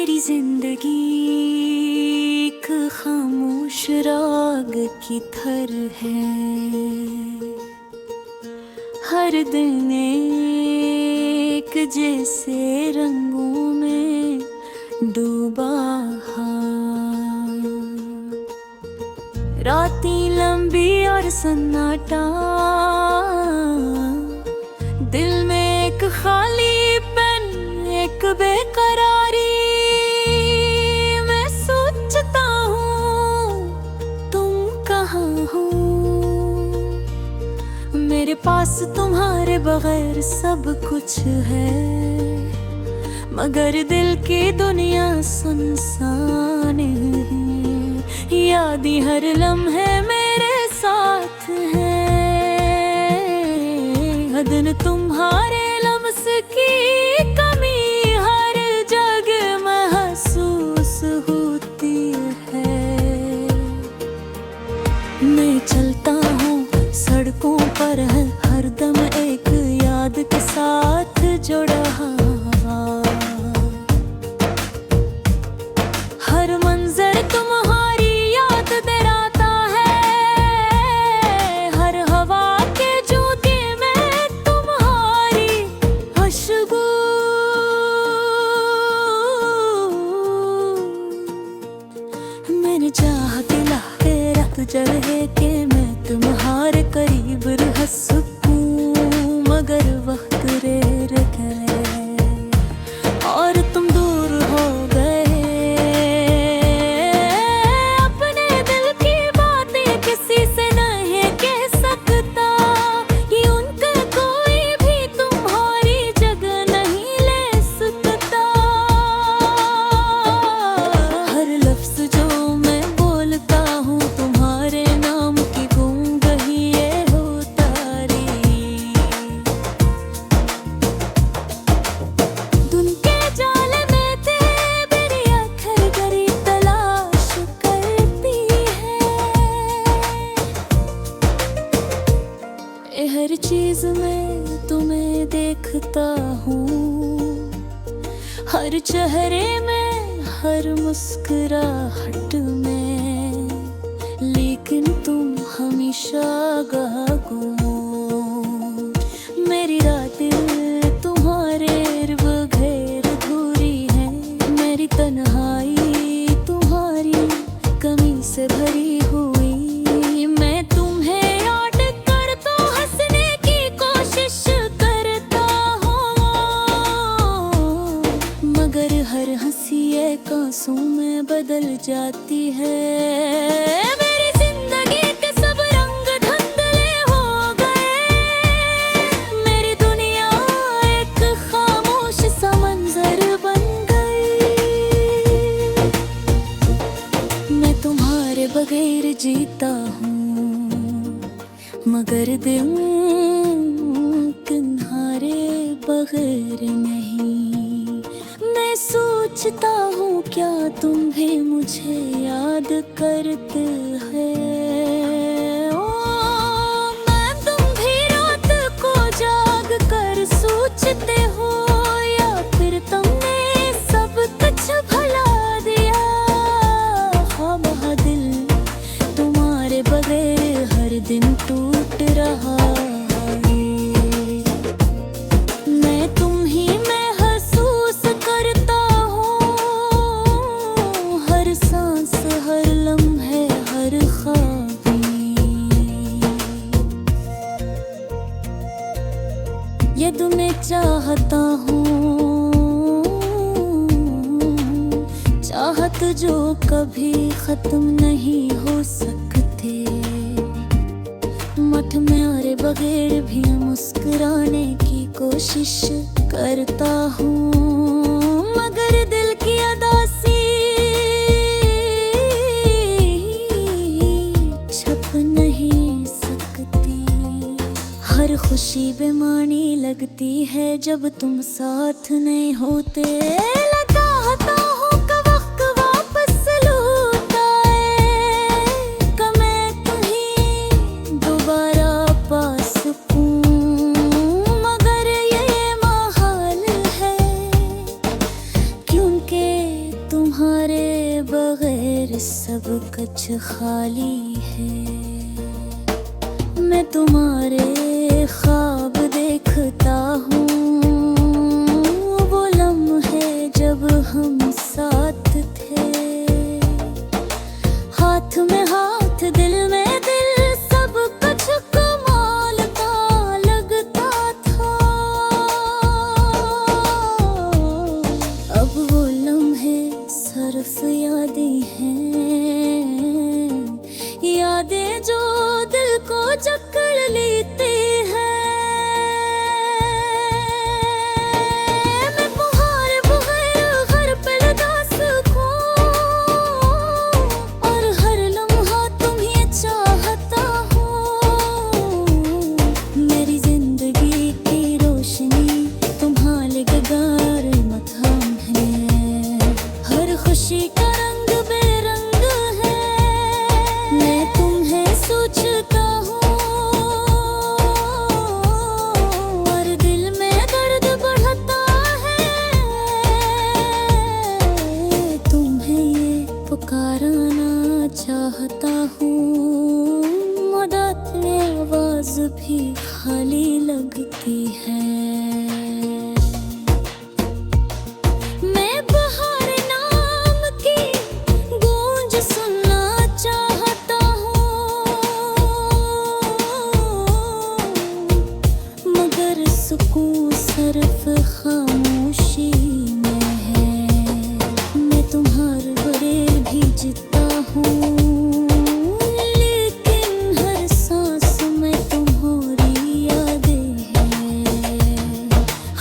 मेरी जिंदगी एक खामोश राग की थर है। हर दिन एक जैसे रंगों में डूबा हाँ। रातें लंबी और सन्नाटा, दिल में एक खालीपन, एक बेकरारी। मैं सोचता हूँ तुम कहाँ हो, मेरे पास तुम्हारे बगैर सब कुछ है, मगर दिल की दुनिया सुनसान है। यादें हर लम्हे मेरे साथ है, हर दिन तुम्हारे लम्स की कमी हर जगह महसूस होती है। मैं चलता हूँ सड़कों पर है, हरदम एक याद के साथ जुड़ा। हर मंजर तुम्हारी याद दिलाता है, हर हवा के झोंके में तुम्हारी खुशबू। मैंने चाह दिला के रात जले के मैं तुम्हारे करीब रह सकूं, मगर वक्त रेर गए और तुम दूर हो गए। अपने दिल की बातें किसी से नहीं कह सकता, उनका कोई भी तुम्हारी जगह नहीं ले सकता। हर लफ्ज जो मैं बोलता हूँ तुम्हारे नाम की गूंज ही ये होता री। धुन के जाल में तेरी आखिर गरी तलाश करती है। हर चीज में तुम्हें देखता हूँ, हर चेहरे में, हर मुस्कुराहट में, लेकिन तुम हमेशा गागो। मेरी रातें तुम्हारे बगैर अधूरी है, मेरी तन्हाई तुम्हारी कमी से भरी हुई। मैं तुम्हें याद कर तो हंसने की कोशिश करता हूँ, मगर हर हंसी एक आंसू में बदल जाती है। मेरी जिंदगी के सब रंग धुंधले हो गए, मेरी दुनिया एक खामोश सा मंजर बन गई। मैं तुम्हारे बगैर जीता हूँ, मगर दिल तुम्हारे बगैर नहीं। मैं सोचता हूँ क्या तुम भी मुझे याद करते हैं। ओ मैं तुम भी रात को जाग कर सोचते हो, या फिर तुमने सब कुछ भुला दिया। हाँ वह दिल तुम्हारे बगैर हर दिन टूट रहा है। मैं तुम ही महसूस करता हूँ, हर सांस, हर लम्हे, हर ख्वाबी। यद मैं चाहता हूँ चाहत जो कभी खत्म नहीं हो सकते। मठ में और बगैर भी मुस्कुराने की कोशिश करता हूँ, मगर दिल की अदासी छुप नहीं सकती। हर खुशी बेमानी लगती है जब तुम साथ नहीं होते। लगाता हूँ कब वक्त वापस लौट आए, कब मैं तुम्हें दोबारा पा सकूं, मगर ये महाल है क्योंकि सच खाली है। मैं तुम्हारे ख्वाब देखता हूँ, वो लम्हे जब हम साथ थे। हाथ में हाथ दिल में दिल, सब कुछ कमाल का लगता था। अब वो लम्हे सिर्फ यादें हैं, यादें जो दिल को जकड़ लेती हैं। मैं तुम्हारे बगैर घर पे उदास हूँ, और हर लम्हा तुम्हें चाहता हूँ। मेरी जिंदगी की रोशनी तुम्हारे गगार मथाम है, हर खुशी का रंग बेरंग है। मैं तुम्हें सोचता हूँ, और दिल में दर्द बढ़ता है। तुम्हें ये पुकारना चाहता हूँ, मदद में आवाज भी खाली लगती है। मैं बहार नाम की गूंज सुनना चाहता हूँ, मगर सुकून सिर्फ खामोशी में है। मैं तुम्हारे बगैर भी जीता हूँ, लेकिन हर सांस में तुम्हारी यादें हैं।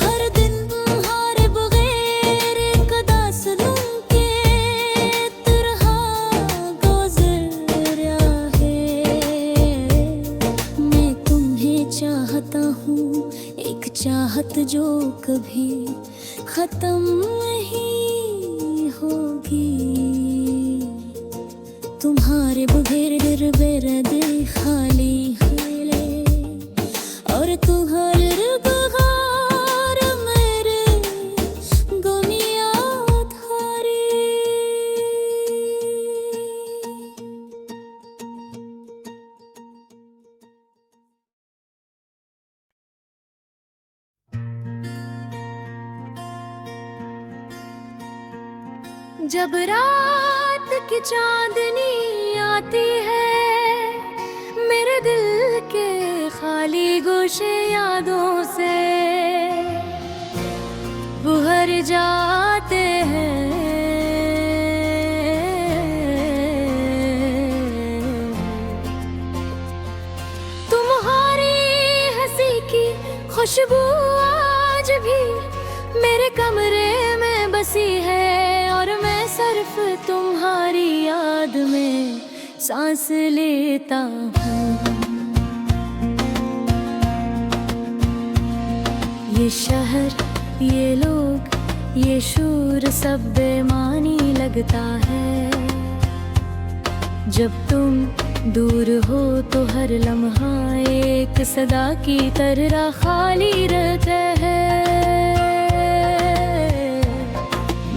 हर दिन तुम्हारे बगैर एक उदास रूम के तरह गुजर रहा है। मैं तुम्हें चाहता हूँ, एक चाहत जो कभी खत्म नहीं होगी। तुम्हारे बगैर दिल मेरा दिल खाली है, और तुम्हारे बगैर मेरे दुनिया धारी। जब रात की चांदनी आती है, मेरे दिल के खाली गोशे यादों से भर जाते हैं। तुम्हारी हंसी की खुशबू आज भी मेरे कमरे में बसी है, और मैं सिर्फ तुम्हारी याद में सांस लेता हूँ। ये शहर, ये लोग, ये शूर सब बेमानी लगता है। जब तुम दूर हो तो हर लम्हा एक सदा की तरह खाली रहता है।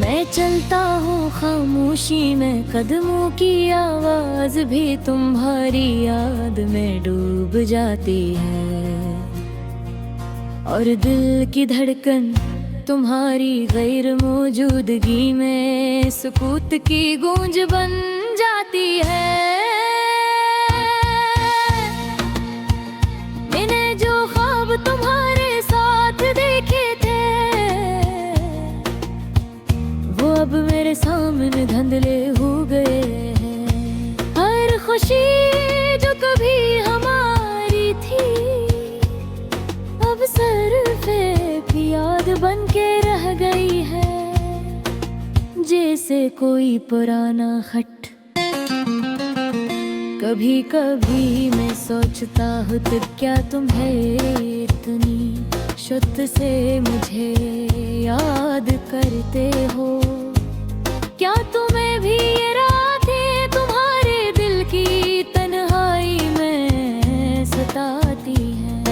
मैं चलता हूँ खामोशी में, कदमों की आवाज भी तुम्हारी याद में डूब जाती है, और दिल की धड़कन तुम्हारी गैर मौजूदगी में सुकूत की गूंज बन जाती है। मैंने जो ख्वाब तुम्हारे साथ देखे थे, वो अब मेरे सामने धुंधले हो गए हैं। हर खुशी जो कभी हमारी थी, अब सिर्फ एक याद बन के रह गई है, जैसे कोई पुराना खत। कभी कभी मैं सोचता हूँ तो क्या तुम्हें इतनी शुद्ध से मुझे याद करते हो? क्या तुम्हें भी ये रातें तुम्हारे दिल की तन्हाई में सताती हैं?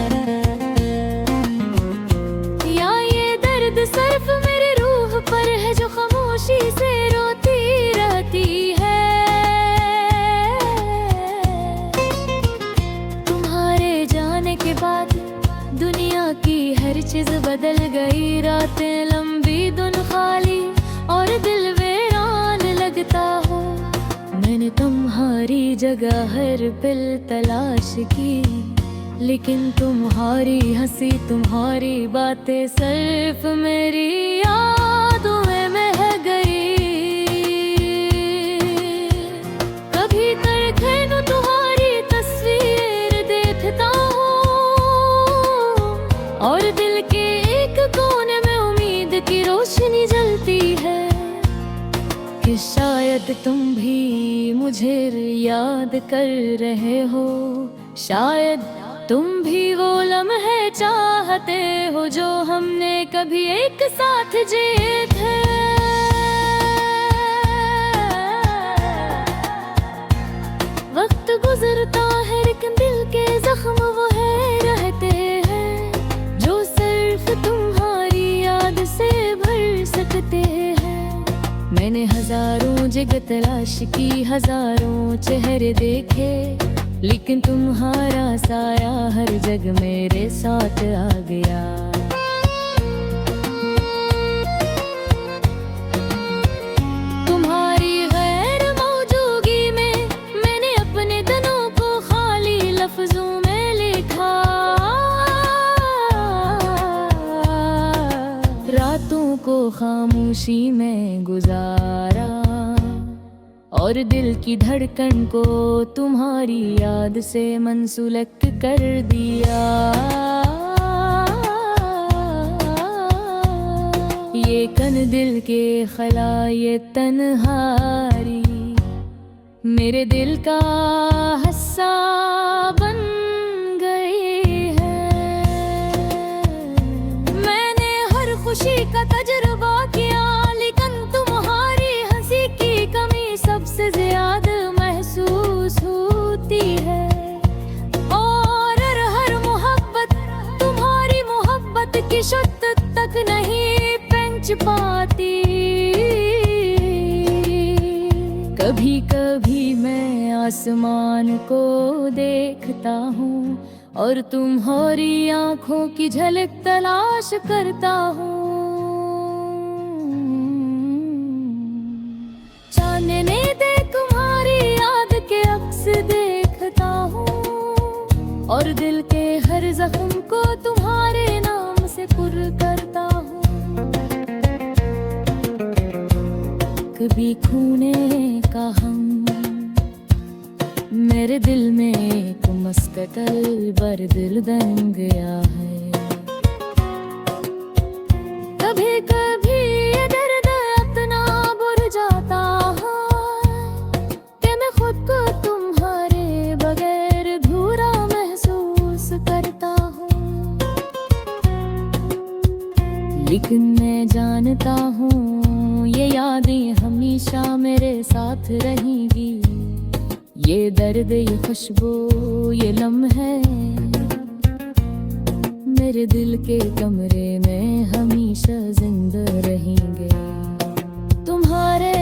या ये दर्द सिर्फ मेरी रूह पर है जो खामोशी से रोती रहती है? दुनिया की हर चीज बदल गई, रातें लंबी दिन खाली और दिल वीरान लगता हो। मैंने तुम्हारी जगह हर पल तलाश की, लेकिन तुम्हारी हंसी तुम्हारी बातें सिर्फ मेरी यादों में बह गई। कभी तड़के तुम्हारी तस्वीर देखता हूँ और दिल के एक कोने में उम्मीद की रोशनी जलती है कि शायद तुम भी मुझे याद कर रहे हो। शायद तुम भी वो लम्हे चाहते हो जो हमने कभी एक साथ जिए थे। वक्त गुजरता है लेकिन दिल के जख्म वो है रहते हैं, जो सिर्फ तुम्हारी याद से भर सकते हैं। मैंने हजारों जगह तलाश की, हजारों चेहरे देखे, लेकिन तुम्हारा साया हर जग मेरे साथ आ गया। तुम्हारी गैर मौजूदगी में मैंने अपने दिनों को खाली लफ्जों में लिखा, रातों को खामोशी में गुजारा और दिल की धड़कन को तुम्हारी याद से मनसुलक कर दिया। ये कन दिल के खला ये तन्हारी मेरे दिल का हिस्सा बन गई है। मैंने हर खुशी का तजुर्बा किया, लेकिन तुम्हारी हंसी की कमी सबसे ज्यादा महसूस होती है। और हर मोहब्बत तुम्हारी मोहब्बत की शिद्दत तक नहीं पहुंच पाती। कभी कभी मैं आसमान को देखता हूँ और तुम्हारी आंखों की झलक तलाश करता हूँ। चांदनी दे तुम्हारी याद के अक्स देखता हूँ और दिल के हर जख्म को तुम्हारे नाम से पुर करता हूँ। कभी खूने का हम मेरे दिल में एक मस्कतल बर दिल बन गया है। कभी कभी ये दर्द इतना बुझ जाता है कि मैं खुद को तुम्हारे बगैर अधूरा महसूस करता हूँ। लेकिन मैं जानता हूँ ये यादें हमेशा मेरे साथ रहेंगी। ये दर्द ये खुशबू ये लम्हे मेरे दिल के कमरे में हमेशा जिंदा रहेंगे। तुम्हारे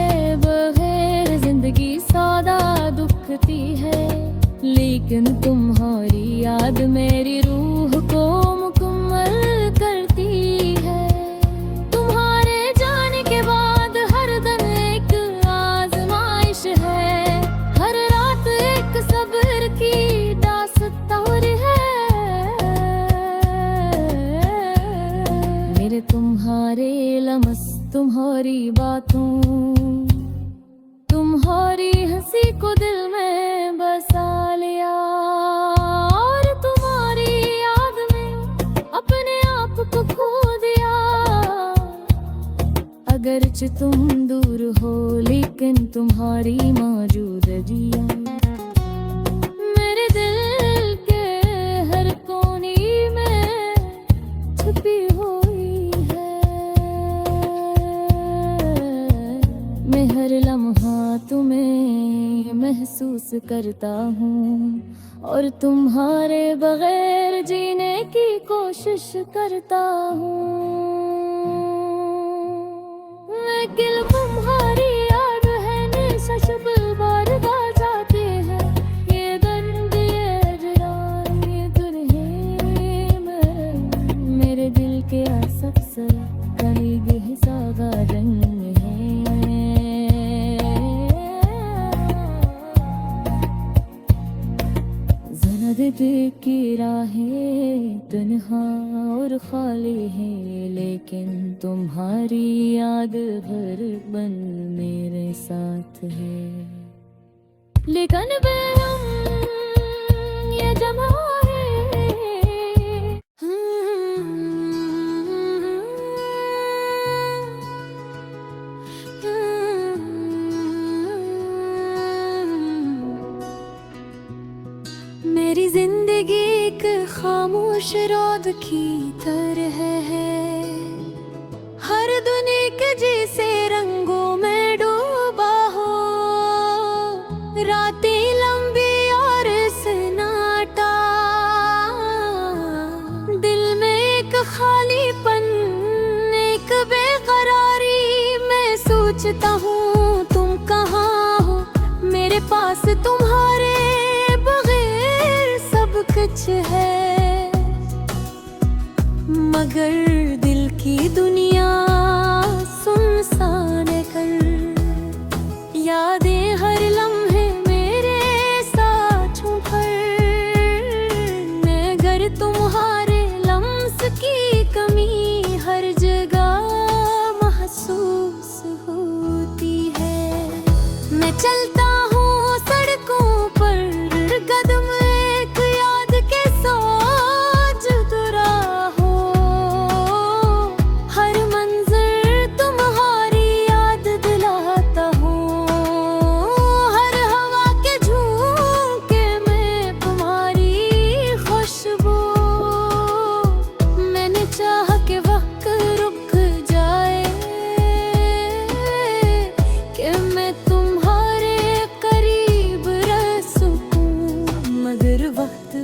बगैर जिंदगी सादा दुखती है, लेकिन तुम्हारी याद मेरी रूह को मुकम्मल करती है। तुम्हारे जाने के बाद हर दिन एक आजमाइश है, हर रात एक सब्र की दास्तान है। मेरे तुम्हारे लम्स तुम्हारी बातों तुम्हारी हंसी को दिल में बसा लिया और तुम्हारी याद में अपने आप को खो दिया। अगरचे तुम दूर हो लेकिन तुम्हारी मौजूदगी मेरे दिल के हर कोने में छुपी हुई है। मैं हर लम्हा तुम्हें महसूस करता हूँ और तुम्हारे बगैर जीने की कोशिश करता हूँ। लेकिन तुम्हारी याद है निशा शब बारदा जाते हैं, ये दर्द ये जरार ये दुल्हे मेरे और खाली है, लेकिन तुम्हारी याद भर बन मेरे साथ है। लेकिन बेगम ये जमा है। मेरी जिंदगी एक खामोश रौद की तरह है, हर दुनिया के जैसे रंगों में डूबा हो। रातें लंबी और सन्नाटा, दिल में एक खालीपन, एक बेकरारी। मैं सोचता हूँ तुम कहाँ हो, मेरे पास तुम्हारे कुछ है, मगर दिल की दुनिया सुनसान कर। यादें हर लम्हे मेरे साथों पर, मगर तुम्हारे लम्स की कमी हर जगह महसूस होती है। मैं चलता हूँ सड़कों पर, कदम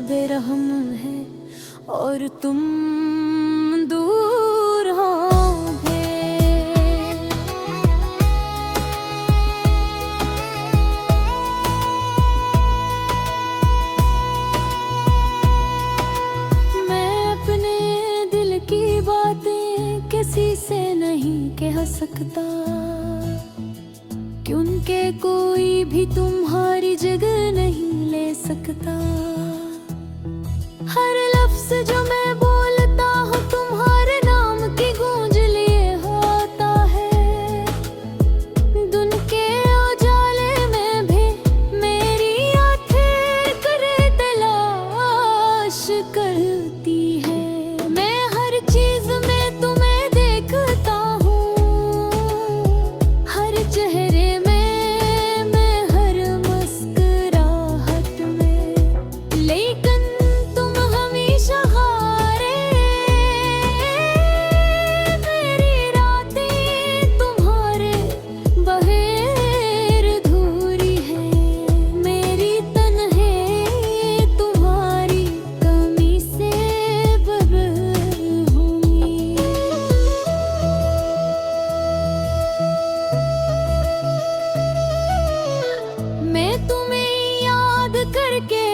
बेरहम है और तुम दूर होगे। मैं अपने दिल की बातें किसी से नहीं कह सकता, क्योंकि कोई भी तुम्हारी जगह नहीं ले सकता। हर लफ्ज़ जो मैं बोलता हूँ तुम्हारे नाम की गूंज लिए होता है। दिन के उजाले में भी मेरी आंखें करे तलाश करती है। मैं हर चीज़ में तुम्हें देखता हूँ, हर चेहरे में, मैं हर मुस्कुराहट में, लेकिन करके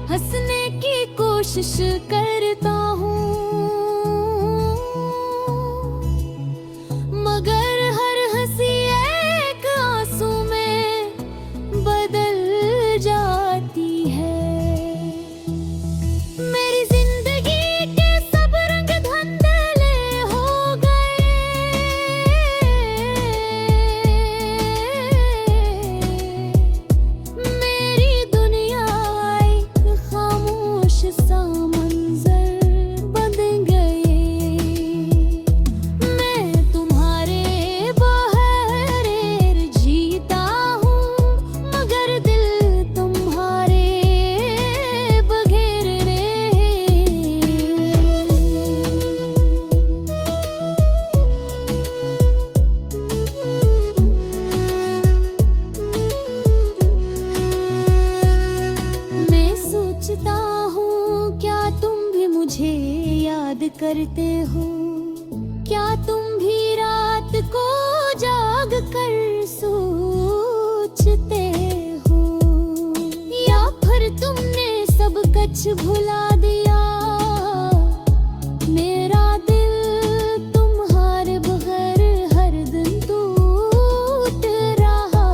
हंसने की कोशिश करता हूँ, मगर हर हंसी एक आंसू में बदल जाती है। मेरी जिंदगी के सब रंग धुंधले हो गए, मेरी दुनिया सा मंजर बन गए। मैं तुम्हारे बगैर जीता हूँ, मगर दिल तुम्हारे बगैर मैं सोचता हूँ क्या तुम भी मुझे याद करते हो, क्या तुम भी रात को जाग कर सोचते हो, या फिर तुमने सब कुछ भुला दिया। मेरा दिल तुम्हारे बगैर हर दिन टूट रहा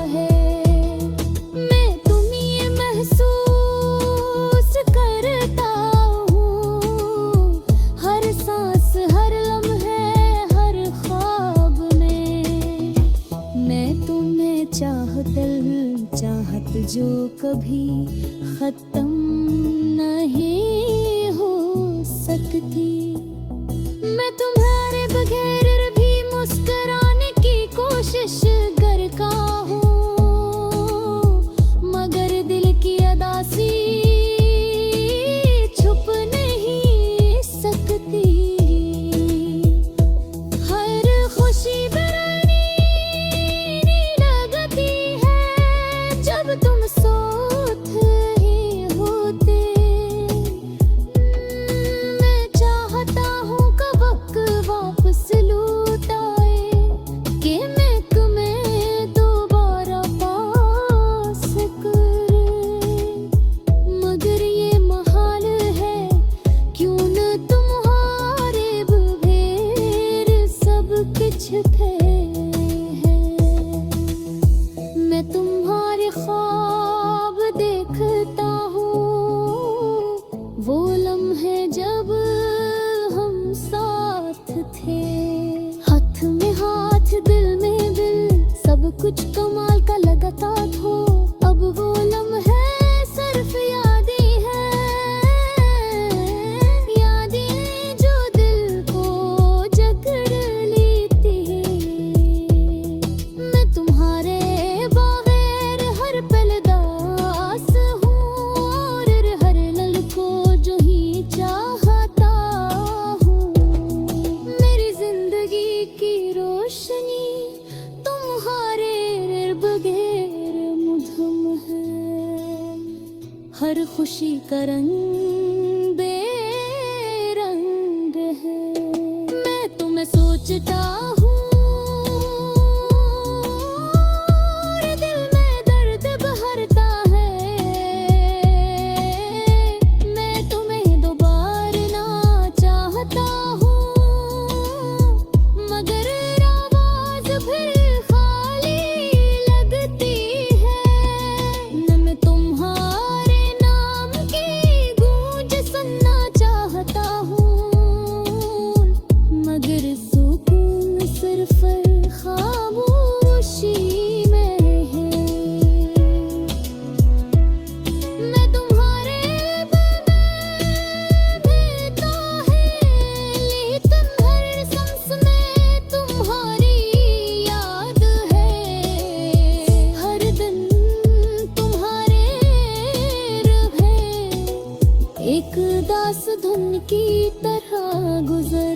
है। मैं तुम ये महसूस करता हूँ, कभी खत्म नहीं हो सकती। मैं तुम्हारे बगैर भी मुस्कुराने की कोशिश करता हूँ, मगर दिल की अदासी छुप नहीं सकती। हर खुशी लगती है जब तुम साथ ही होते। मैं चाहता हूँ कब वक्त वापस लौट आए कि मैं तुम्हें दोबारा पा सकूं, मगर ये महाल है। क्यों न तुम्हारे बगैर सब कुछ है। मैं तुम्हारे ख्वाब देखता हूँ, वो लम्हे जब हम साथ थे। हाथ में हाथ दिल में दिल, सब कुछ कमाल का लगता था। अब वो लम्हे सिर्फ यादें हैं, यादें जो दिल को जकड़ लेती है। मैं तुम्हारे बगैर हर पल दास हूँ, और हर लल को जो ही चाहता हूँ। मेरी जिंदगी की रोशनी तुम्हारे बगैर मुझम है। हर खुशी का रंग बेरंग है। मैं तुम्हें सोचता हूँ और दिल में दर्द बहरता है। मैं तुम्हें दोबारा ना चाहता हूँ, मगर आवाज फिर खाली लगती है। न मैं तुम्हारे नाम की गूंज सुनना चाहता हूँ, मगर सुकून सिर्फ खामोशी में है। मैं तुम्हारे बगैर जीता है, लेकिन हर सांस में तुम्हारी याद है। हर दिन तुम्हारे रहे एक दास धुन की तरह गुजर